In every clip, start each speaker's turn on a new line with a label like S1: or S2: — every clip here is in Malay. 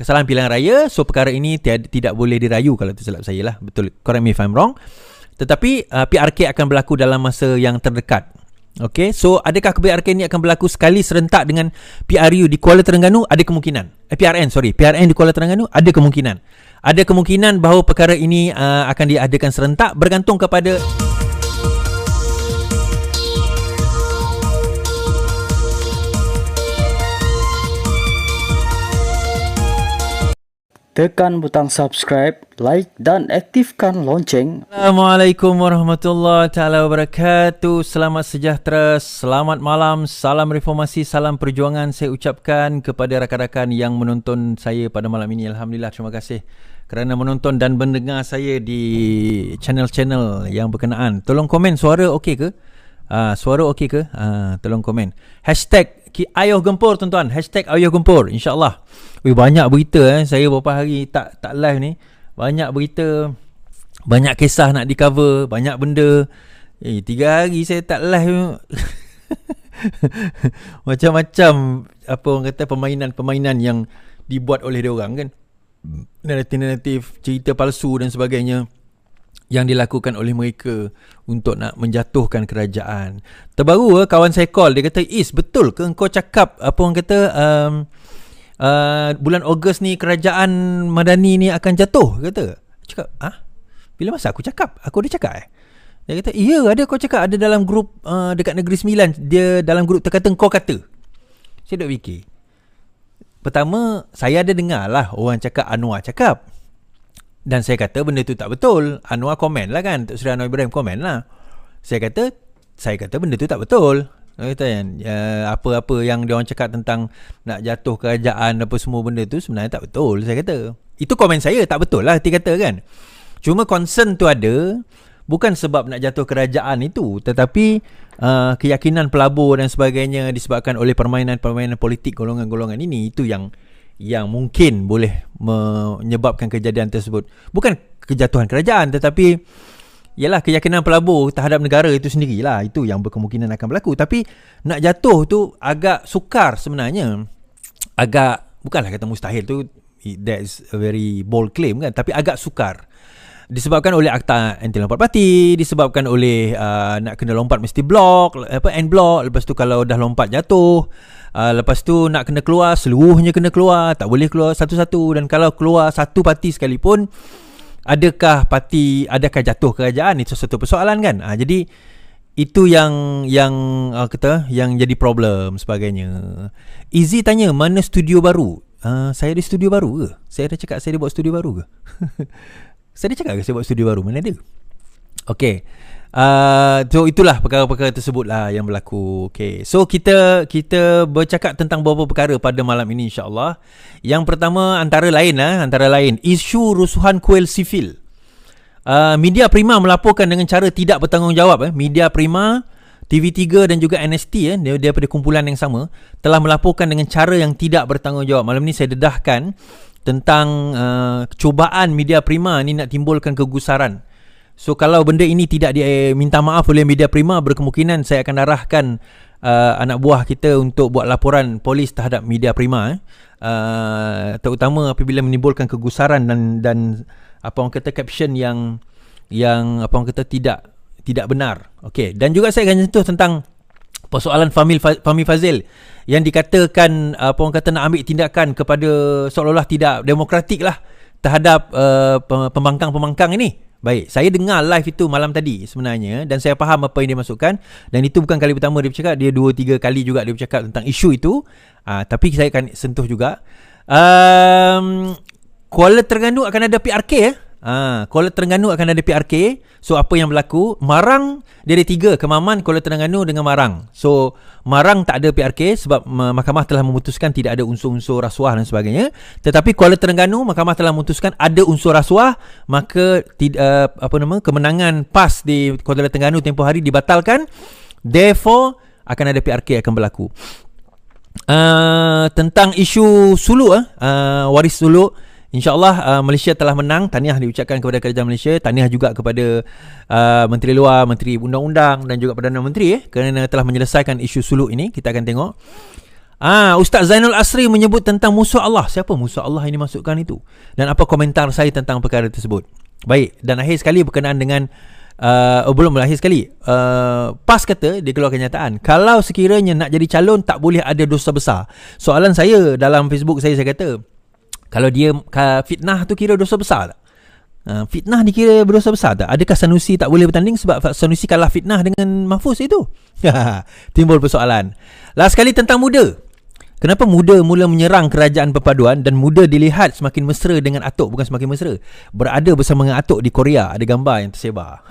S1: kesalahan pilihan raya. So perkara ini tidak boleh dirayu kalau tersilap saya lah. Betul, correct me if I'm wrong. Tetapi PRK akan berlaku dalam masa yang terdekat. Okay, so adakah PRK ini akan berlaku sekali serentak dengan PRU di Kuala Terengganu? Ada kemungkinan. PRN di Kuala Terengganu ada kemungkinan. Ada kemungkinan bahawa perkara ini akan diadakan serentak, bergantung kepada
S2: tekan butang subscribe, like dan aktifkan lonceng.
S1: Assalamualaikum warahmatullahi taala wabarakatuh. Selamat sejahtera, selamat malam, salam reformasi, salam perjuangan saya ucapkan kepada rakan-rakan yang menonton saya pada malam ini. Alhamdulillah, terima kasih kerana menonton dan mendengar saya di channel-channel yang berkenaan. Tolong komen suara okey ke? Suara okey ke? Tolong komen. Hashtag Ayuh Gempur tuan-tuan. Hashtag Ayuh Gempur, InsyaAllah. Banyak berita saya beberapa hari tak live ni. Banyak berita, banyak kisah nak di cover, banyak benda. 3 hari saya tak live. Macam-macam apa orang kata permainan yang dibuat oleh dia orang kan. Naratif, cerita palsu dan sebagainya yang dilakukan oleh mereka untuk nak menjatuhkan kerajaan. Terbaru kawan saya call, dia kata, "Is, betul ke engkau cakap apa orang kata bulan Ogos ni kerajaan Madani ni akan jatuh?" Kata. Cakap, bila masa aku cakap? Aku dah cakap Dia kata, "Ya, ada kau cakap, ada dalam grup dekat Negeri Sembilan, dia dalam grup terkata kau kata." Saya duk fikir. Pertama, saya ada dengar lah orang cakap Anwar cakap. Dan saya kata benda tu tak betul. Anwar komen lah kan, Tok Sri Anwar Ibrahim komen lah. Saya kata benda tu tak betul. Kata kan, apa-apa yang dia orang cakap tentang nak jatuh kerajaan apa semua benda tu sebenarnya tak betul. Saya kata itu komen saya, tak betul lah dia kata kan. Cuma concern tu ada bukan sebab nak jatuh kerajaan itu, tetapi keyakinan pelabur dan sebagainya disebabkan oleh permainan-permainan politik golongan-golongan ini. Itu yang mungkin boleh menyebabkan kejadian tersebut. Bukan kejatuhan kerajaan, tetapi ialah keyakinan pelabur terhadap negara itu sendirilah. Itu yang berkemungkinan akan berlaku. Tapi nak jatuh tu agak sukar sebenarnya. Bukanlah kata mustahil tu, that's a very bold claim kan, tapi agak sukar. Disebabkan oleh akta anti lompat parti, disebabkan oleh nak kena lompat mesti blok, end block, lepas tu kalau dah lompat jatuh, lepas tu nak kena keluar, seluruhnya kena keluar, tak boleh keluar satu-satu. Dan kalau keluar satu parti sekalipun, adakah jatuh kerajaan? Itu satu persoalan kan. Jadi itu yang jadi problem sebagainya. Izzy tanya, mana studio baru? Saya ada studio baru ke? Saya dah cakap saya ada buat studio baru ke? Saya dah cakap ke saya buat studio baru? Mana ada? Okay. So itulah perkara-perkara tersebut lah yang berlaku. Okay. So kita bercakap tentang beberapa perkara pada malam ini, insyaAllah. Yang pertama antara lain isu rusuhan kuil sivil. Media Prima melaporkan dengan cara tidak bertanggungjawab. Media Prima, TV3 dan juga NST daripada kumpulan yang sama telah melaporkan dengan cara yang tidak bertanggungjawab. Malam ni saya dedahkan tentang cubaan Media Prima ni nak timbulkan kegusaran. So kalau benda ini tidak diminta maaf oleh Media Prima, berkemungkinan saya akan arahkan anak buah kita untuk buat laporan polis terhadap Media Prima, terutama apabila menimbulkan kegusaran dan apa orang kata caption yang apa orang kata tidak benar. Okey, dan juga saya akan sentuh tentang persoalan Fahmi Fazil yang dikatakan apa orang kata nak ambil tindakan kepada seolah-olah tidak demokratik lah terhadap pembangkang-pembangkang ini. Baik, saya dengar live itu malam tadi sebenarnya, dan saya faham apa yang dia masukkan, dan itu bukan kali pertama dia bercakap, dia 2-3 kali juga dia bercakap tentang isu itu. Tapi saya akan sentuh juga. Kuala Terengganu akan ada PRK Kuala Terengganu akan ada PRK. So apa yang berlaku? Marang dia ada 3, Kemaman, Kuala Terengganu dengan Marang. So Marang tak ada PRK sebab mahkamah telah memutuskan tidak ada unsur-unsur rasuah dan sebagainya. Tetapi Kuala Terengganu mahkamah telah memutuskan ada unsur rasuah, maka kemenangan PAS di Kuala Terengganu tempoh hari dibatalkan. Therefore akan ada PRK akan berlaku. Tentang isu suluk waris suluk, InsyaAllah Malaysia telah menang. Tahniah diucapkan kepada kerajaan Malaysia. Tahniah juga kepada Menteri Luar, Menteri Undang-Undang dan juga Perdana Menteri kerana telah menyelesaikan isu suluk ini. Kita akan tengok. Ustaz Zainal Asri menyebut tentang musuh Allah. Siapa musuh Allah ini masukkan itu? Dan apa komentar saya tentang perkara tersebut? Baik, dan akhir sekali berkenaan dengan belum akhir sekali. PAS kata dia keluar kenyataan, kalau sekiranya nak jadi calon tak boleh ada dosa besar. Soalan saya dalam Facebook saya kata, kalau dia fitnah tu kira dosa besar tak? Fitnah dikira berdosa besar tak? Adakah Sanusi tak boleh bertanding sebab Sanusi kalah fitnah dengan Mahfuz itu? Timbul persoalan. Last sekali tentang muda. Kenapa muda mula menyerang kerajaan perpaduan dan muda dilihat semakin mesra dengan atuk, bukan semakin mesra, berada bersama dengan atuk di Korea. Ada gambar yang tersebar.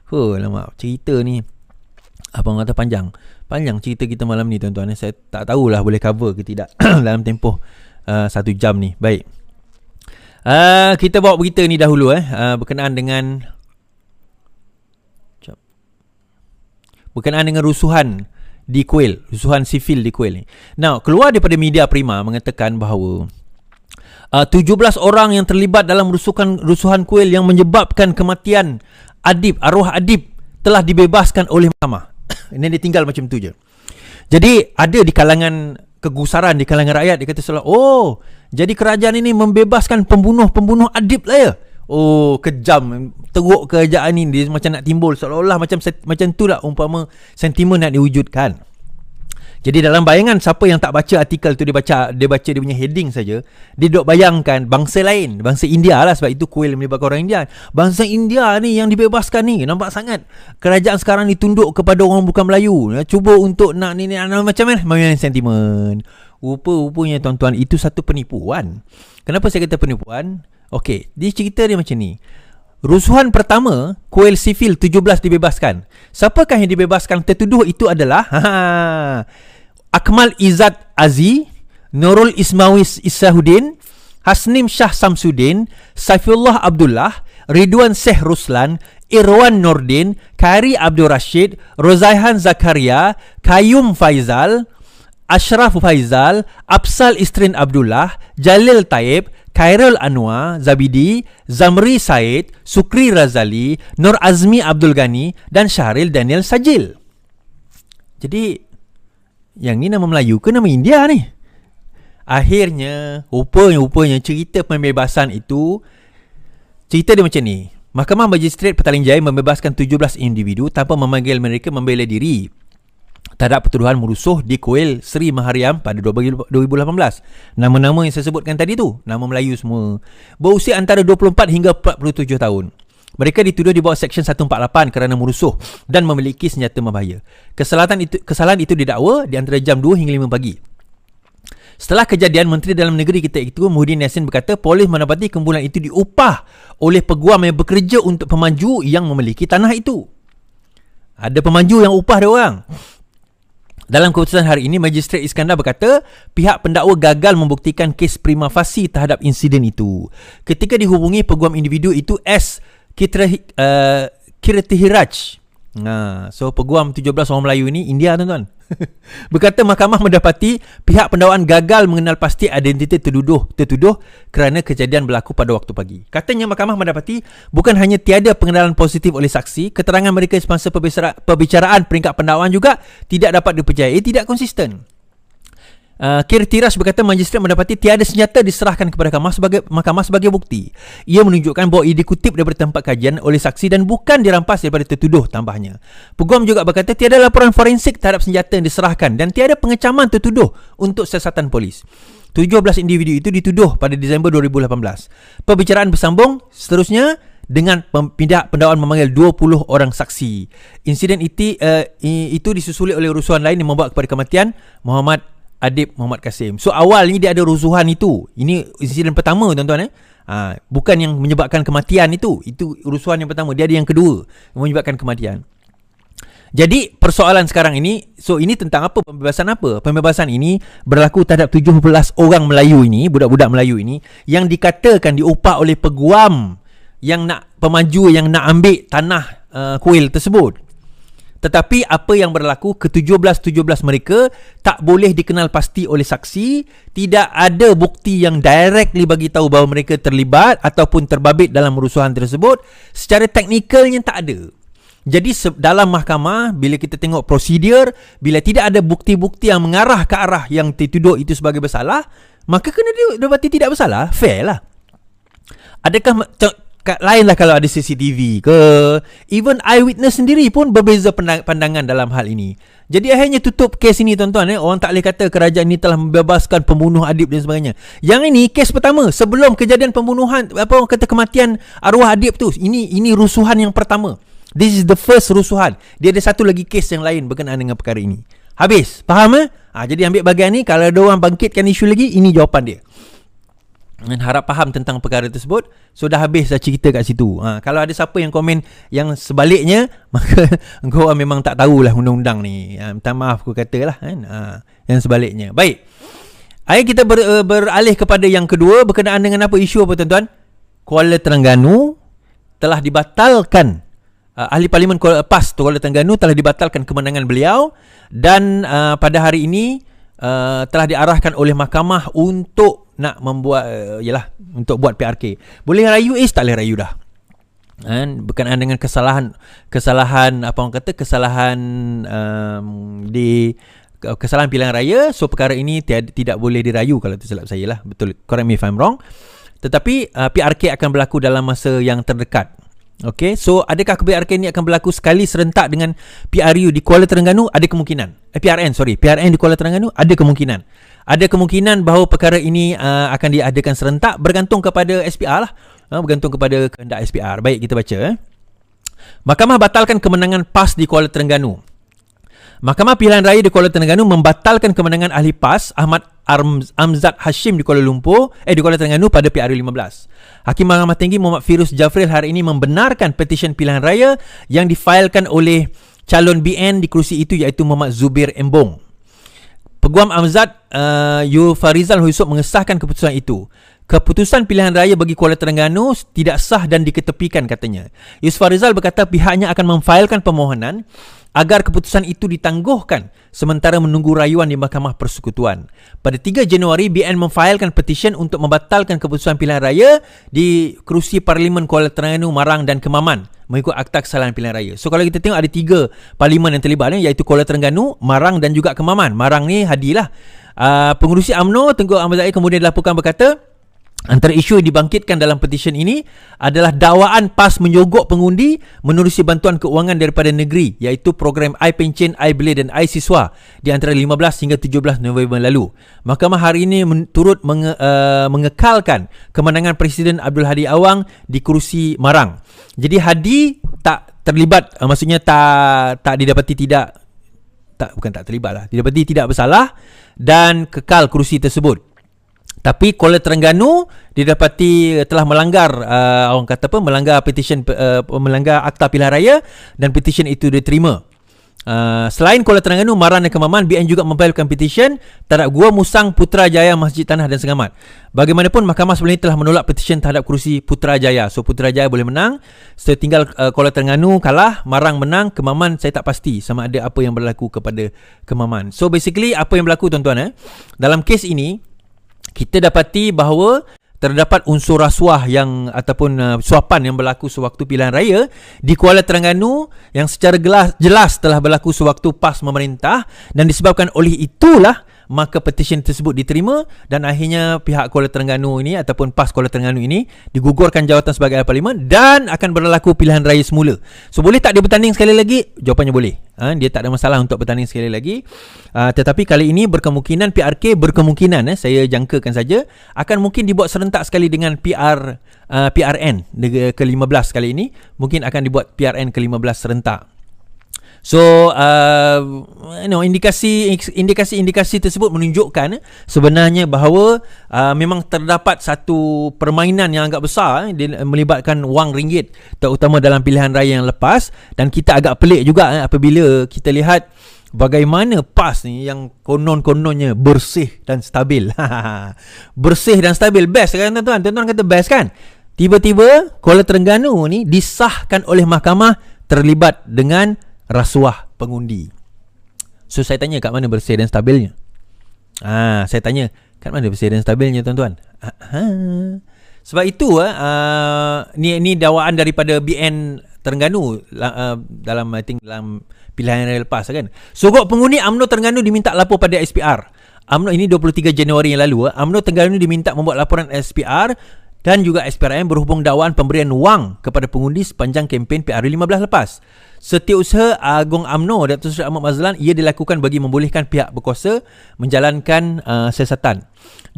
S1: Lama cerita ni abang kata panjang cerita kita malam ni tuan-tuan. Saya tak tahulah boleh cover ke tidak dalam tempoh 1 jam ni. Baik, kita bawa berita ni dahulu berkenaan dengan rusuhan di Kuil, rusuhan sivil di Kuil ni. Now, keluar daripada media Prima mengatakan bahawa 17 orang yang terlibat dalam rusuhan Kuil yang menyebabkan kematian arwah Adib telah dibebaskan oleh mahkamah. Ini dia tinggal macam tu je. Jadi ada di kalangan kegusaran, di kalangan rakyat, dia kata jadi kerajaan ini membebaskan pembunuh Adib lah ya. Kejam, teruk kerajaan ni. Dia macam nak timbul seolah-olah macam tu lah umpama sentimen nak diwujudkan. Jadi dalam bayangan siapa yang tak baca artikel tu, dia baca dia punya heading saja, dia duk bayangkan bangsa lain, bangsa India lah, sebab itu Kuil melibatkan orang India. Bangsa India ni yang dibebaskan ni, nampak sangat kerajaan sekarang ni tunduk kepada orang bukan Melayu, cuba untuk nak ni macam mana sentimen. Rupa-rupanya tuan-tuan, itu satu penipuan. Kenapa saya kata penipuan? Okey, dia cerita dia macam ni. Rusuhan pertama, Kuil sivil 17 dibebaskan. Siapakah yang dibebaskan? Tertuduh itu adalah Akmal Izzat Aziz, Nurul Ismawis Isahuddin, Hasnim Shah Samsudin, Saifullah Abdullah, Ridwan Syekh Ruslan, Irwan Nordin, Khairi Abdul Rashid, Rozaihan Zakaria, Kayum Faizal, Ashraf Faizal, Absal Istrin Abdullah, Jalil Taib, Khairul Anwar Zabidi, Zamri Said, Sukri Razali, Nur Azmi Abdul Ghani dan Syahril Daniel Sajil. Jadi yang ni nama Melayu ke nama India ni? Akhirnya rupanya cerita pembebasan itu, cerita dia macam ni. Mahkamah Magistrate Petaling Jaya membebaskan 17 individu tanpa memanggil mereka membela diri terhadap pertuduhan merusuh di Kuil Seri Mahariam pada 2018. Nama-nama yang saya sebutkan tadi tu, nama Melayu semua, berusia antara 24 hingga 47 tahun. Mereka dituduh di bawah Seksyen 148 kerana merusuh dan memiliki senjata berbahaya. Kesalahan itu didakwa di antara jam 2 hingga 5 pagi. Setelah kejadian, Menteri Dalam Negeri ketika itu, Muhyiddin Yassin, berkata polis mendapati kumpulan itu diupah oleh peguam yang bekerja untuk pemanju yang memiliki tanah itu. Ada pemanju yang upah dia orang. Dalam keputusan hari ini, Magistrate Iskandar berkata pihak pendakwa gagal membuktikan kes prima facie terhadap insiden itu. Ketika dihubungi peguam individu itu S. Kirtihiraj. So peguam 17 orang Melayu ini India tuan-tuan. Berkata mahkamah mendapati pihak pendakwaan gagal mengenal pasti identiti tertuduh kerana kejadian berlaku pada waktu pagi. Katanya mahkamah mendapati bukan hanya tiada pengenalan positif oleh saksi, keterangan mereka semasa perbicaraan peringkat pendakwaan juga tidak dapat dipercayai, tidak konsisten. Kirtiraj berkata magistrate mendapati tiada senjata diserahkan kepada mahkamah sebagai bukti. Ia menunjukkan bahawa ia dikutip daripada tempat kajian oleh saksi dan bukan dirampas daripada tertuduh, tambahnya. Peguam juga berkata tiada laporan forensik terhadap senjata yang diserahkan dan tiada pengecaman tertuduh untuk siasatan polis. 17 individu itu dituduh pada Disember 2018. Perbicaraan bersambung seterusnya dengan pihak pendakwaan memanggil 20 orang saksi. Insiden itu disusuli oleh rusuhan lain yang membawa kepada kematian Muhammad Adib Muhammad Kasim. So awal ni dia ada rusuhan itu. Ini insiden pertama tuan-tuan. Bukan yang menyebabkan kematian itu. Itu rusuhan yang pertama. Dia ada yang kedua yang menyebabkan kematian. Jadi persoalan sekarang ini, so ini tentang apa? Pembebasan apa? Pembebasan ini berlaku terhadap 17 orang Melayu ini, budak-budak Melayu ini, yang dikatakan diupah oleh peguam yang nak pemanju yang nak ambil tanah kuil tersebut. Tetapi apa yang berlaku, ke-17 mereka tak boleh dikenal pasti oleh saksi, tidak ada bukti yang directly bagi tahu bahawa mereka terlibat ataupun terbabit dalam rusuhan tersebut. Secara teknikalnya tak ada. Jadi dalam mahkamah, bila kita tengok prosedur, bila tidak ada bukti-bukti yang mengarah ke arah yang dituduh itu sebagai bersalah, maka kena didapati tidak bersalah. Fair lah. Adakah lain lah kalau ada CCTV ke, even eyewitness sendiri pun berbeza pandangan dalam hal ini. Jadi akhirnya tutup kes ini, tuan-tuan. Orang tak boleh kata kerajaan ini telah membebaskan pembunuh Adib dan sebagainya. Yang ini kes pertama sebelum kejadian pembunuhan, apa orang kata, kematian arwah Adib tu. Ini rusuhan yang pertama. This is the first rusuhan. Dia ada satu lagi kes yang lain berkenaan dengan perkara ini. Habis, faham jadi ambil bahagian ni. Kalau ada orang bangkitkan isu lagi, ini jawapan dia. Dan harap faham tentang perkara tersebut. So dah habis dah cerita kat situ. Kalau ada siapa yang komen yang sebaliknya, maka engkau memang tak tahulah undang-undang ni. Minta maaf aku katalah kan. Yang sebaliknya. Baik. Ayat kita beralih kepada yang kedua berkenaan dengan apa isu apa, tuan-tuan? Kuala Terengganu telah dibatalkan. Ahli Parlimen PAS Kuala Terengganu telah dibatalkan kemenangan beliau dan pada hari ini telah diarahkan oleh mahkamah untuk nak membuat untuk buat PRK. Boleh rayu tak boleh rayu dah. Berkenaan dengan kesalahan apa orang kata, kesalahan pilihan raya. So perkara ini tidak boleh dirayu kalau tersilap saya lah. Betul, correct me if I'm wrong. Tetapi PRK akan berlaku dalam masa yang terdekat. Okay, so adakah PRK ini akan berlaku sekali serentak dengan PRU di Kuala Terengganu? Ada kemungkinan. PRN di Kuala Terengganu ada kemungkinan. Ada kemungkinan bahawa perkara ini akan diadakan serentak, bergantung kepada SPR lah. Bergantung kepada kehendak SPR. Baik, kita baca. Mahkamah batalkan kemenangan PAS di Kuala Terengganu. Mahkamah Pilihan Raya di Kuala Terengganu membatalkan kemenangan ahli PAS Ahmad Amzad Hashim di Kuala Terengganu pada PRU 15. Hakim Mahkamah Tinggi Muhammad Firuz Jafril hari ini membenarkan petisyen pilihan raya yang difailkan oleh calon BN di kerusi itu, iaitu Muhammad Zubir Embong. Peguam Amzad Farizal Husup mengesahkan keputusan itu. Keputusan pilihan raya bagi Kuala Terengganu tidak sah dan diketepikan, katanya. Farizal berkata pihaknya akan memfailkan permohonan agar keputusan itu ditangguhkan sementara menunggu rayuan di Mahkamah Persekutuan. Pada 3 Januari, BN memfailkan petisyen untuk membatalkan keputusan pilihan raya di kerusi Parlimen Kuala Terengganu, Marang dan Kemaman mengikut Akta Kesalahan Pilihan Raya. So kalau kita tengok ada 3 parlimen yang terlibat iaitu Kuala Terengganu, Marang dan juga Kemaman. Marang ni hadilah. Pengerusi UMNO Tengku Ahmad Zahid kemudian dilaporkan berkata, antara isu yang dibangkitkan dalam petisyen ini adalah dakwaan PAS menyogok pengundi menerusi bantuan keuangan daripada negeri, iaitu program iPencen, iBela dan iSiswa di antara 15 hingga 17 November lalu. Mahkamah hari ini turut mengekalkan kemenangan Presiden Abdul Hadi Awang di kerusi Marang. Jadi Hadi tak terlibat, maksudnya tak didapati didapati tidak bersalah dan kekal kerusi tersebut. Tapi Kuala Terengganu didapati telah melanggar melanggar petisyen, melanggar Akta Pilihan Raya dan petisyen itu diterima. Selain Kuala Terengganu, Marang dan Kemaman, BN juga memfailkan petisyen terhadap Gua Musang, Putrajaya, Masjid Tanah dan Sengamat. Bagaimanapun, mahkamah sebelum ini telah menolak petisyen terhadap kerusi Putrajaya. So Putrajaya boleh menang, setinggal Kuala Terengganu kalah, Marang menang, Kemaman saya tak pasti sama ada apa yang berlaku kepada Kemaman. So basically apa yang berlaku, tuan-tuan, dalam kes ini kita dapati bahawa terdapat unsur rasuah yang ataupun suapan yang berlaku sewaktu pilihan raya di Kuala Terengganu yang secara jelas telah berlaku sewaktu PAS memerintah, dan disebabkan oleh itulah maka petisyen tersebut diterima dan akhirnya pihak Kuala Terengganu ini ataupun PAS Kuala Terengganu ini digugurkan jawatan sebagai ahli parlimen dan akan berlaku pilihan raya semula. So boleh tak dia bertanding sekali lagi? Jawapannya boleh. Dia tak ada masalah untuk bertanding sekali lagi. Tetapi kali ini berkemungkinan PRK saya jangkakan saja akan mungkin dibuat serentak sekali dengan PRN ke-15 kali ini. Mungkin akan dibuat PRN ke-15 serentak. So indikasi tersebut menunjukkan sebenarnya bahawa memang terdapat satu permainan yang agak besar melibatkan wang ringgit, terutama dalam pilihan raya yang lepas. Dan kita agak pelik juga apabila kita lihat bagaimana PAS ni yang konon-kononnya bersih dan stabil. Bersih dan stabil, best kan tuan-tuan? Tuan-tuan kata best kan? Tiba-tiba Kuala Terengganu ni disahkan oleh mahkamah terlibat dengan rasuah pengundi. So saya tanya, kat mana bersih dan stabilnya? Saya tanya, kat mana bersih dan stabilnya, tuan-tuan? Sebab itu ni dakwaan daripada BN Terengganu dalam I think dalam pilihan raya lepas kan. Sogok pengundi UMNO Terengganu diminta lapor pada SPR. UMNO ini 23 Januari yang lalu. UMNO Terengganu diminta membuat laporan SPR dan juga SPRM berhubung dakwaan pemberian wang kepada pengundi sepanjang kempen PR15 lepas. Setiausaha Agong UMNO Datuk Seri Ahmad Mazlan ia dilakukan bagi membolehkan pihak berkuasa menjalankan siasatan.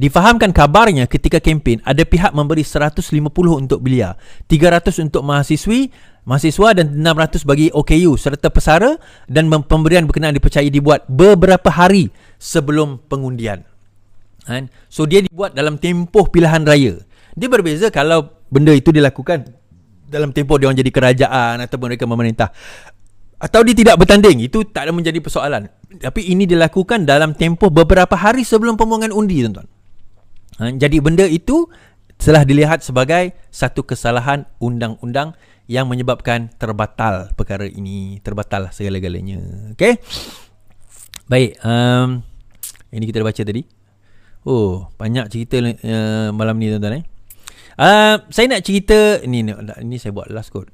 S1: Difahamkan kabarnya ketika kempen ada pihak memberi 150 untuk belia, 300 untuk mahasiswa dan 600 bagi OKU serta pesara, dan pemberian berkenaan dipercayai dibuat beberapa hari sebelum pengundian. So dia dibuat dalam tempoh pilihan raya. Dia berbeza kalau benda itu dilakukan dalam tempoh dia orang jadi kerajaan ataupun mereka memerintah, atau dia tidak bertanding, itu tak ada menjadi persoalan. Tapi ini dilakukan dalam tempoh beberapa hari sebelum pembuangan undi, tuan-tuan. Jadi benda itu telah dilihat sebagai satu kesalahan undang-undang yang menyebabkan terbatal perkara ini, terbatal segala-galanya. Okey. Baik, ini kita dah baca tadi. Oh, banyak cerita malam ni, tuan-tuan. Saya nak cerita ini saya buat last kot.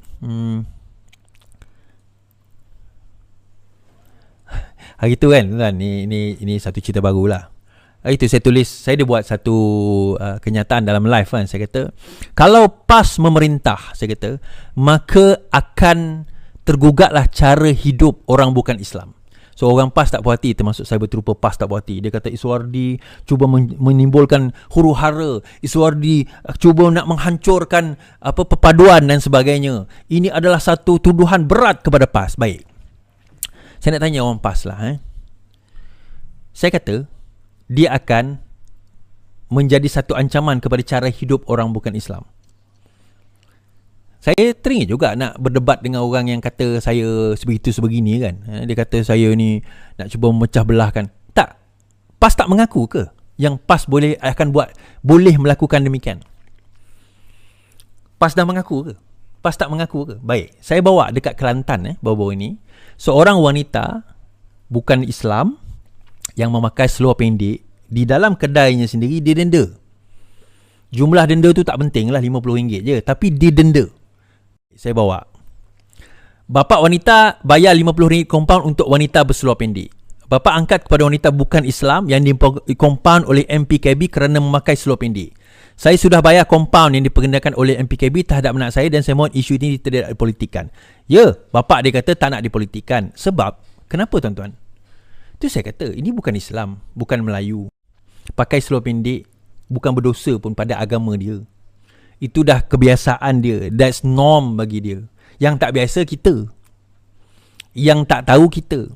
S1: Hari tu kan, tuan, ini satu cerita barulah. Hari tu saya tulis, saya dah buat satu kenyataan dalam live kan. Saya kata, kalau PAS memerintah, saya kata, maka akan tergugatlah cara hidup orang bukan Islam. So orang PAS tak puas hati, termasuk saya berterupa PAS tak puas hati. Dia kata Iswardi cuba menimbulkan huru-hara, Iswardi cuba nak menghancurkan perpaduan dan sebagainya. Ini adalah satu tuduhan berat kepada PAS. Baik, saya nak tanya orang PAS lah. Saya kata dia akan menjadi satu ancaman kepada cara hidup orang bukan Islam. Saya teringin juga nak berdebat dengan orang yang kata saya sebegitu sebegini kan. Dia kata saya ni nak cuba memecah belahkan. Tak. PAS tak mengaku ke yang PAS boleh melakukan demikian? PAS dah mengaku ke? PAS tak mengaku ke? Baik, saya bawa dekat Kelantan baru-baru ini, seorang wanita bukan Islam yang memakai seluar pendek, di dalam kedainya sendiri dia denda. Jumlah denda tu tak penting lah, RM50 je, tapi dia denda. Saya bawa. Bapa wanita bayar RM50 compound untuk wanita berseluar pendek. Bapa angkat kepada wanita bukan Islam yang dikompaun oleh MPKB kerana memakai seluar pendek. Saya sudah bayar compound yang diperkenalkan oleh MPKB terhadap anak saya dan saya mohon isu ini tidak dipolitikan. Ya, bapa dia kata tak nak dipolitikan. Sebab, kenapa tuan-tuan? Itu saya kata, ini bukan Islam, bukan Melayu. Pakai seluar pendek bukan berdosa pun pada agama dia. Itu dah kebiasaan dia. That's norm bagi dia. Yang tak biasa kita, yang tak tahu kita.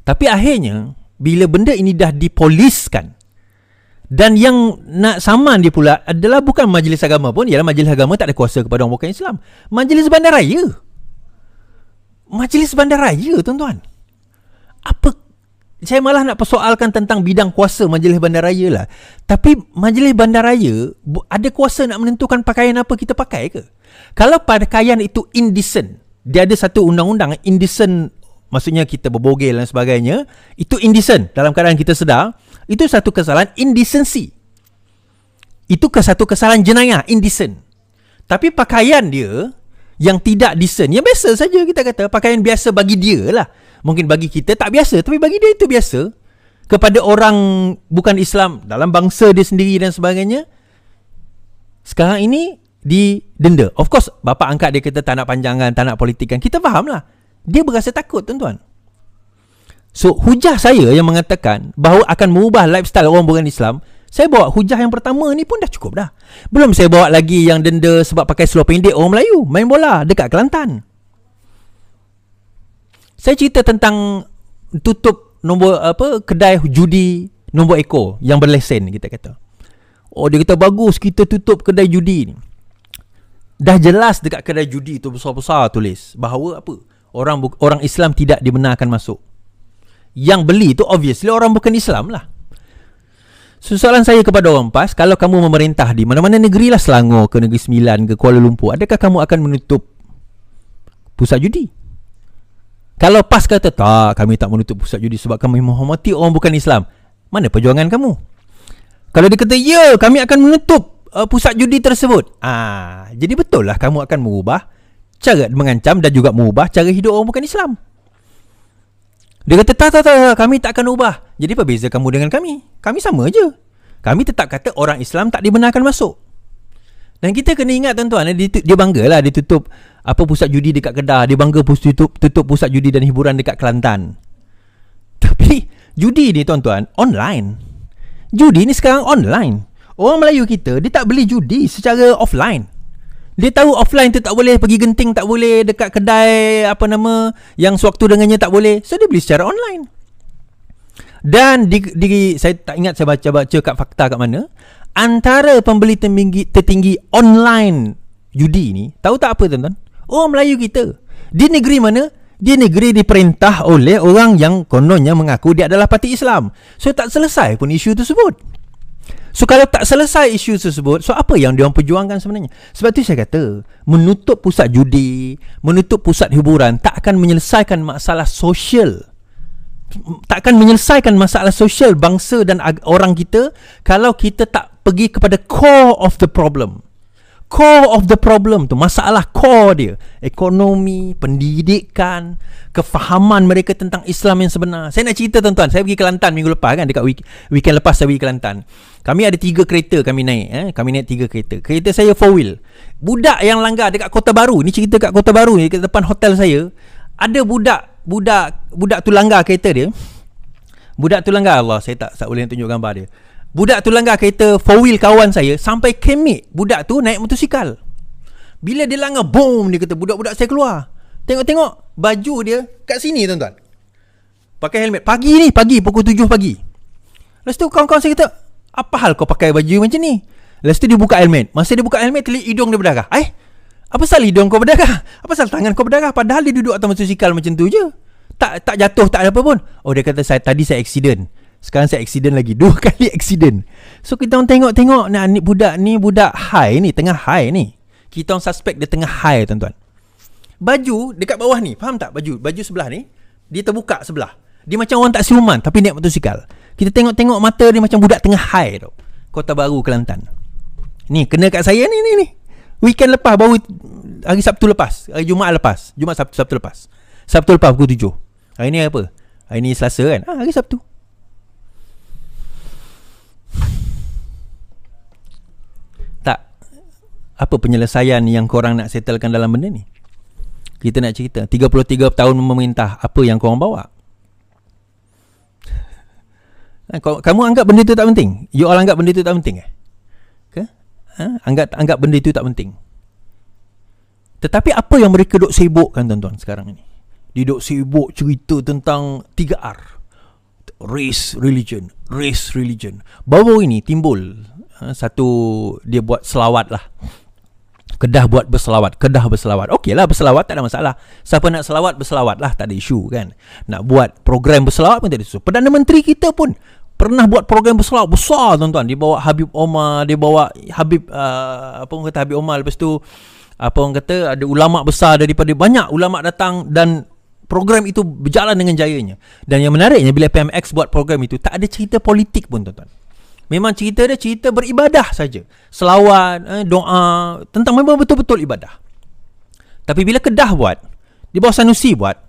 S1: Tapi akhirnya bila benda ini dah dipoliskan, dan yang nak saman dia pula adalah bukan majlis agama pun. Ialah majlis agama tak ada kuasa kepada orang bukan Islam. Majlis bandaraya. Majlis bandaraya, tuan-tuan. Apa? Saya malah nak persoalkan tentang bidang kuasa majlis bandaraya lah. Tapi majlis bandaraya ada kuasa nak menentukan pakaian apa kita pakai ke? Kalau pakaian itu indecent, dia ada satu undang-undang indecent, maksudnya kita berbogel dan sebagainya, itu indecent dalam keadaan kita sedar, itu satu kesalahan indecency. Itu satu kesalahan jenayah, indecent. Tapi pakaian dia yang tidak decent, yang biasa saja kita kata, pakaian biasa bagi dia lah. Mungkin bagi kita tak biasa, tapi bagi dia itu biasa. Kepada orang bukan Islam dalam bangsa dia sendiri dan sebagainya, sekarang ini didenda. Of course, bapa angkat dia kata tak nak panjangan, tak nak politikan. Kita faham lah. Dia berasa takut, tuan-tuan. So, hujah saya yang mengatakan bahawa akan mengubah lifestyle orang bukan Islam, saya bawa hujah yang pertama ni pun dah cukup dah. Belum saya bawa lagi yang denda sebab pakai seluar pendek orang Melayu main bola dekat Kelantan. Saya cerita tentang tutup nombor kedai judi nombor ekor yang berlesen, kita kata. Oh, dia kata bagus kita tutup kedai judi ni. Dah jelas dekat kedai judi tu besar-besar tulis bahawa apa? Orang Islam tidak dibenarkan masuk. Yang beli tu obviously orang bukan Islam lah. Soalan saya kepada orang PAS, kalau kamu memerintah di mana-mana negeri lah, Selangor ke Negeri Sembilan ke Kuala Lumpur, adakah kamu akan menutup pusat judi? Kalau PAS kata, tak, kami tak menutup pusat judi sebab kami menghormati orang bukan Islam, mana perjuangan kamu? Kalau dia kata, ya, kami akan menutup pusat judi tersebut, jadi betul lah kamu akan mengubah cara mengancam dan juga mengubah cara hidup orang bukan Islam. Dia kata tak, kami tak akan ubah. Jadi apa beza kamu dengan kami? Kami sama je. Kami tetap kata orang Islam tak dibenarkan masuk. Dan kita kena ingat tuan-tuan, dia banggalah dia tutup pusat judi dekat Kedah, dia bangga tutup pusat judi dan hiburan dekat Kelantan. Tapi judi ni tuan-tuan online. Judi ni sekarang online. Orang Melayu kita dia tak beli judi secara offline. Dia tahu offline tu tak boleh pergi genting, tak boleh dekat kedai yang sewaktu dengannya tak boleh. So dia beli secara online. Dan saya tak ingat saya baca kat fakta kat mana, antara pembeli tertinggi online judi ni, tahu tak apa tuan-tuan? Orang Melayu kita. Di negeri mana? Di negeri diperintah oleh orang yang kononnya mengaku dia adalah parti Islam. So tak selesai pun isu tersebut. So kalau tak selesai isu tersebut, so apa yang diorang perjuangkan sebenarnya? Sebab tu saya kata, menutup pusat judi, menutup pusat hiburan tak akan menyelesaikan masalah sosial. Tak akan menyelesaikan masalah sosial bangsa dan orang kita kalau kita tak pergi kepada core of the problem. Core of the problem tu, masalah core dia, ekonomi, pendidikan, kefahaman mereka tentang Islam yang sebenar. Saya nak cerita tuan-tuan, saya pergi Kelantan minggu lepas kan, dekat weekend lepas saya pergi Kelantan. Kami ada 3 kereta kami naik, kami naik 3 kereta. Kereta saya 4 wheel. Budak yang langgar dekat Kota Baru, ni cerita kat Kota Baru ni, dekat depan hotel saya, ada budak tu langgar kereta dia. Budak tu langgar, Allah, saya tak boleh tunjuk gambar dia. Budak tu langgar kereta 4 wheel kawan saya sampai Kemik. Budak tu naik motosikal. Bila dia langgar, boom, dia kata budak-budak saya keluar. Tengok baju dia kat sini tuan-tuan. Pakai helmet. Pagi pukul 7 pagi. Lepas tu kawan-kawan saya kata, apa hal kau pakai baju macam ni? Lepas tu dia buka helmet. Masa dia buka helmet, telik hidung dia berdarah. Apa pasal hidung kau berdarah? Apa pasal tangan kau berdarah? Padahal dia duduk atas motosikal macam tu je. Tak jatuh, tak ada apa pun. Oh, dia kata tadi saya accident. Sekarang saya accident lagi. 2 kali accident. So kita orang tengok ni budak high ni, tengah high ni. Kita orang suspect dia tengah high tuan-tuan. Baju dekat bawah ni, faham tak? Baju sebelah ni dia terbuka sebelah. Dia macam orang tak siluman tapi naik motosikal. Kita tengok mata dia macam budak tengah high tu. Kota Baru, Kelantan. Ni kena kat saya ni. Weekend lepas, baru hari Sabtu lepas, hari Jumaat lepas. Sabtu lepas. Sabtu lepas pukul 7. Hari ni apa? Hari ni Selasa kan? Hari Sabtu. Apa penyelesaian yang korang nak settlekan dalam benda ni? Kita nak cerita 33 tahun memerintah, apa yang korang bawa? Kamu anggap benda tu tak penting? You all anggap benda tu tak penting ke? Anggap benda tu tak penting. Tetapi apa yang mereka duk sibukkan tuan-tuan sekarang ni? Dia duk sibuk cerita tentang 3R. Race, religion. Baru ini timbul satu, dia buat selawat lah. Kedah buat berselawat. Okey lah, berselawat tak ada masalah. Siapa nak selawat, berselawat lah, tak ada isu kan. Nak buat program berselawat pun tak ada isu. Perdana Menteri kita pun pernah buat program berselawat besar tuan-tuan. Dia bawa Habib Omar, dia bawa Habib Habib Omar. Lepas tu ada ulama' besar daripada banyak ulama' datang dan program itu berjalan dengan jayanya. Dan yang menariknya, bila PMX buat program itu, tak ada cerita politik pun tuan-tuan. Memang cerita dia cerita beribadah saja. Selawat, doa, tentang memang betul-betul ibadah. Tapi bila Kedah buat, di bawah Sanusi buat,